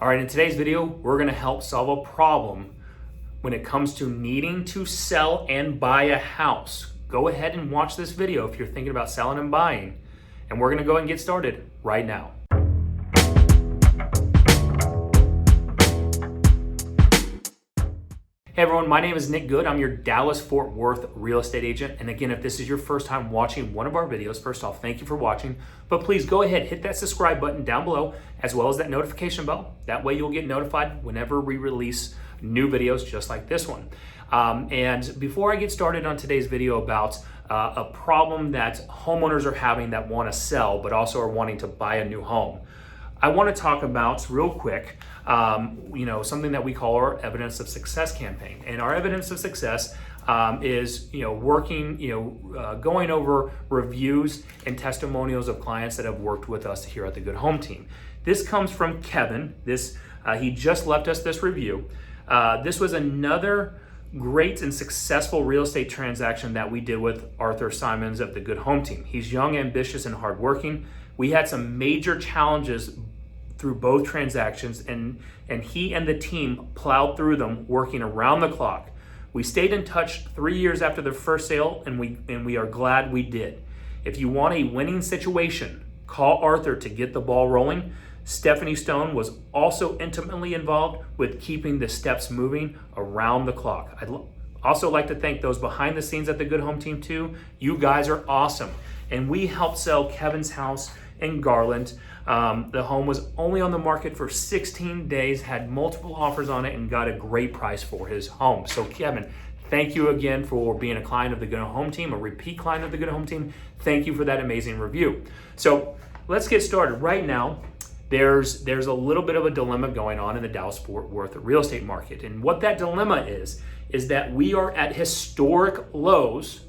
All right, in today's video, we're gonna help solve a problem when it comes to needing to sell and buy a house. Go ahead and watch this video if you're thinking about selling and buying, and we're gonna go ahead and get started right now. Hey everyone, my name is Nick Good. I'm your Dallas-Fort Worth real estate agent. And again, if this is your first time watching one of our videos, first off, thank you for watching. But please go ahead, hit that subscribe button down below, as well as that notification bell. That way you'll get notified whenever we release new videos just like this one. And before I get started on today's video about a problem that homeowners are having that want to sell, but also are wanting to buy a new home, I want to talk about real quick, something that we call our evidence of success campaign. And our evidence of success is, working, going over reviews and testimonials of clients that have worked with us here at the Good Home Team. This comes from Kevin. He just left us this review. This was another great and successful real estate transaction that we did with Arthur Simons of the Good Home Team. He's young, ambitious, and hardworking. We had some major challenges through both transactions, and he and the team plowed through them, working around the clock. We stayed in touch 3 years after the first sale, and we are glad we did. If you want a winning situation, call Arthur to get the ball rolling. Stephanie Stone was also intimately involved with keeping the steps moving around the clock. I'd also like to thank those behind the scenes at the Good Home Team too. You guys are awesome. And we helped sell Kevin's house in Garland. The home was only on the market for 16 days, had multiple offers on it, and got a great price for his home. So Kevin, thank you again for being a client of the Good Home Team, a repeat client of the Good Home Team. Thank you for that amazing review. So let's get started. Right now, there's a little bit of a dilemma going on in the Dallas-Fort Worth real estate market. And what that dilemma is that we are at historic lows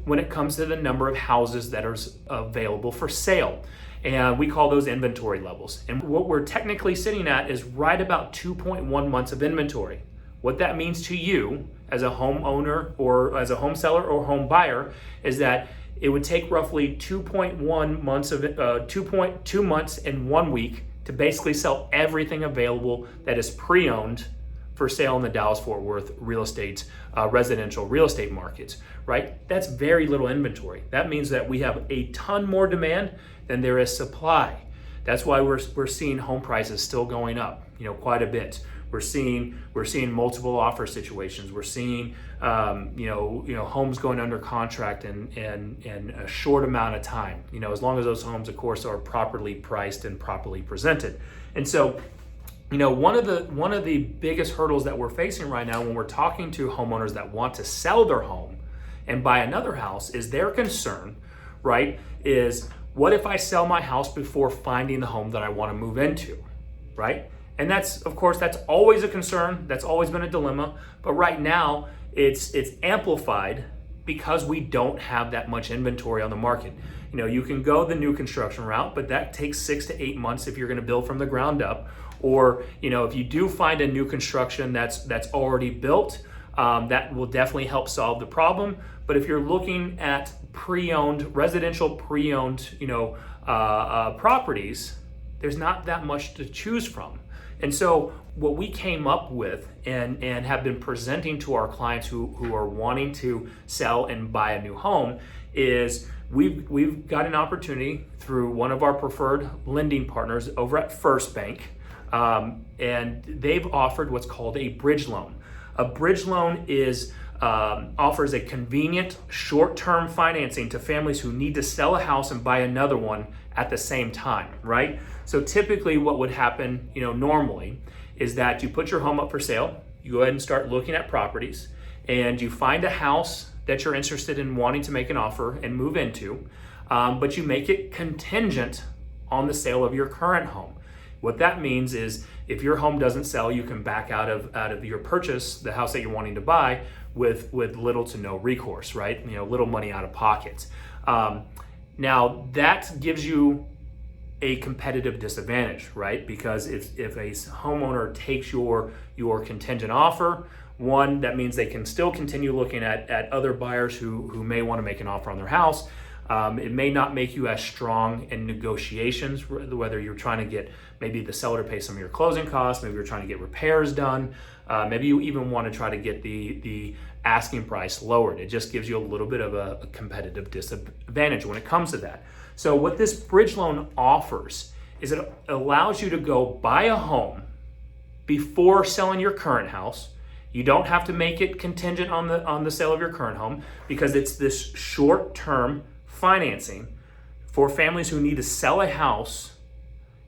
when it comes to the number of houses that are available for sale. And we call those inventory levels. And what we're technically sitting at is right about 2.1 months of inventory. What that means to you as a homeowner or as a home seller or home buyer is that it would take roughly 2.1 months of 2.2 months and 1 week to basically sell everything available that is pre-owned for sale in the Dallas-Fort Worth real estate, residential real estate markets, right? That's very little inventory. That means that we have a ton more demand than there is supply. That's why we're seeing home prices still going up, quite a bit. We're seeing multiple offer situations. We're seeing, homes going under contract in a short amount of time. As long as those homes, of course, are properly priced and properly presented. And so, one of the biggest hurdles that we're facing right now when we're talking to homeowners that want to sell their home and buy another house is their concern, right? Is what if I sell my house before finding the home that I want to move into, right? And that's always a concern. That's always been a dilemma. But right now, it's amplified because we don't have that much inventory on the market. You can go the new construction route, but that takes 6 to 8 months if you're going to build from the ground up. Or, if you do find a new construction that's already built, that will definitely help solve the problem. But if you're looking at residential pre-owned, properties, there's not that much to choose from. And so what we came up with and have been presenting to our clients who are wanting to sell and buy a new home is we've got an opportunity through one of our preferred lending partners over at First Bank. And they've offered what's called a bridge loan. A bridge loan offers a convenient short-term financing to families who need to sell a house and buy another one at the same time, right? So typically what would happen, normally is that you put your home up for sale, you go ahead and start looking at properties, and you find a house that you're interested in wanting to make an offer and move into, but you make it contingent on the sale of your current home. What that means is if your home doesn't sell, you can back out of your purchase, the house that you're wanting to buy, with little to no recourse, right? Little money out of pocket. Now that gives you a competitive disadvantage, right? Because if a homeowner takes your contingent offer, one, that means they can still continue looking at other buyers who may want to make an offer on their house. It may not make you as strong in negotiations, whether you're trying to get maybe the seller to pay some of your closing costs, maybe you're trying to get repairs done, maybe you even want to try to get the asking price lowered. It just gives you a little bit of a competitive disadvantage when it comes to that. So what this bridge loan offers is it allows you to go buy a home before selling your current house. You don't have to make it contingent on the sale of your current home, because it's this short-term financing for families who need to sell a house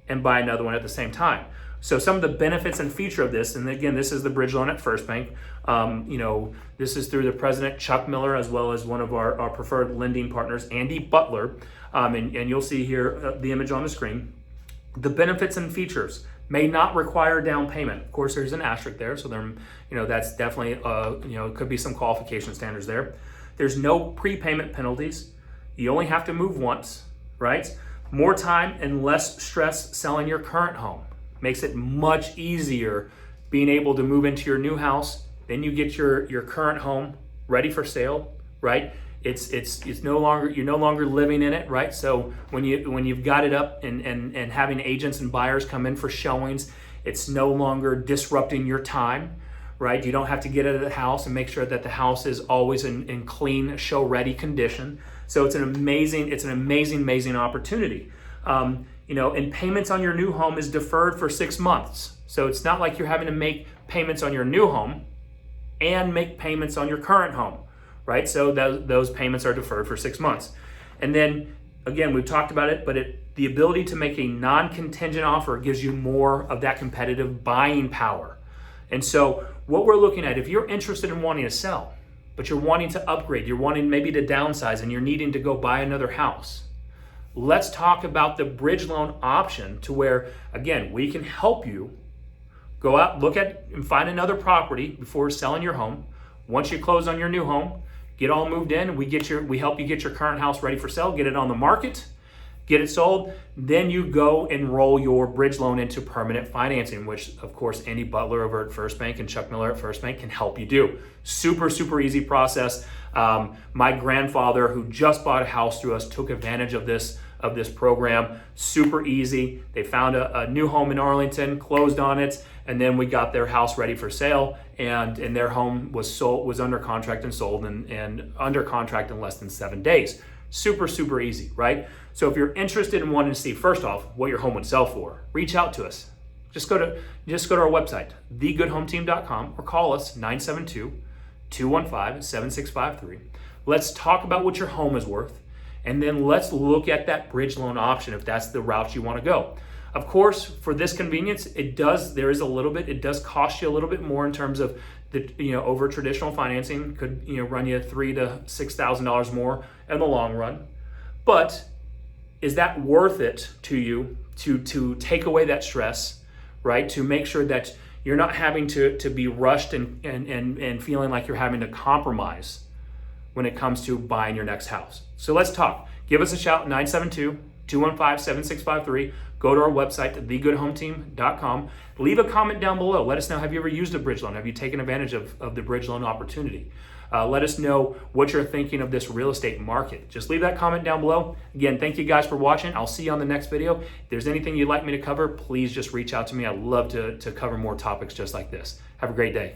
and buy another one at the same time. So some of the benefits and feature of this, and again, this is the bridge loan at First Bank. This is through the president, Chuck Miller, as well as one of our preferred lending partners, Andy Butler. And you'll see here the image on the screen. The benefits and features: may not require down payment. Of course, there's an asterisk there, so that's definitely could be some qualification standards there. There's no prepayment penalties. You only have to move once, right? More time and less stress selling your current home. Makes it much easier being able to move into your new house. Then you get your current home ready for sale, right? It's no longer, you're no longer living in it, right? So when you've got it up and having agents and buyers come in for showings, it's no longer disrupting your time, right? You don't have to get out of the house and make sure that the house is always in clean, show ready condition. So it's an amazing opportunity. And payments on your new home is deferred for 6 months. So it's not like you're having to make payments on your new home and make payments on your current home, right? So those payments are deferred for 6 months. And then again, we've talked about it, but the ability to make a non-contingent offer gives you more of that competitive buying power. And so what we're looking at, if you're interested in wanting to sell, but you're wanting to upgrade, you're wanting maybe to downsize, and you're needing to go buy another house, let's talk about the bridge loan option, to where, again, we can help you go out, look at and find another property before selling your home. Once you close on your new home, get all moved in, we help you get your current house ready for sale, get it on the market, get it sold. Then you go and roll your bridge loan into permanent financing, which of course Andy Butler over at First Bank and Chuck Miller at First Bank can help you do. Super easy process. My grandfather, who just bought a house through us, took advantage of this program. Super easy. They found a new home in Arlington, closed on it, and then we got their house ready for sale, and their home was under contract and sold, and under contract in less than 7 days. Super easy, right? So if you're interested in wanting to see, first off, what your home would sell for, reach out to us. Just go to our website, thegoodhometeam.com, or call us 972-215-7653. Let's talk about what your home is worth, and then let's look at that bridge loan option if that's the route you want to go. Of course, for this convenience, it does cost you a little bit more in terms of over traditional financing. Could run you $3,000 to $6,000 more in the long run. But is that worth it to you to take away that stress, right? To make sure that you're not having to be rushed and feeling like you're having to compromise when it comes to buying your next house. So let's talk. Give us a shout, 972-215-7653. Go to our website, thegoodhometeam.com. Leave a comment down below. Let us know, have you ever used a bridge loan? Have you taken advantage of the bridge loan opportunity? Let us know what you're thinking of this real estate market. Just leave that comment down below. Again, thank you guys for watching. I'll see you on the next video. If there's anything you'd like me to cover, please just reach out to me. I'd love to cover more topics just like this. Have a great day.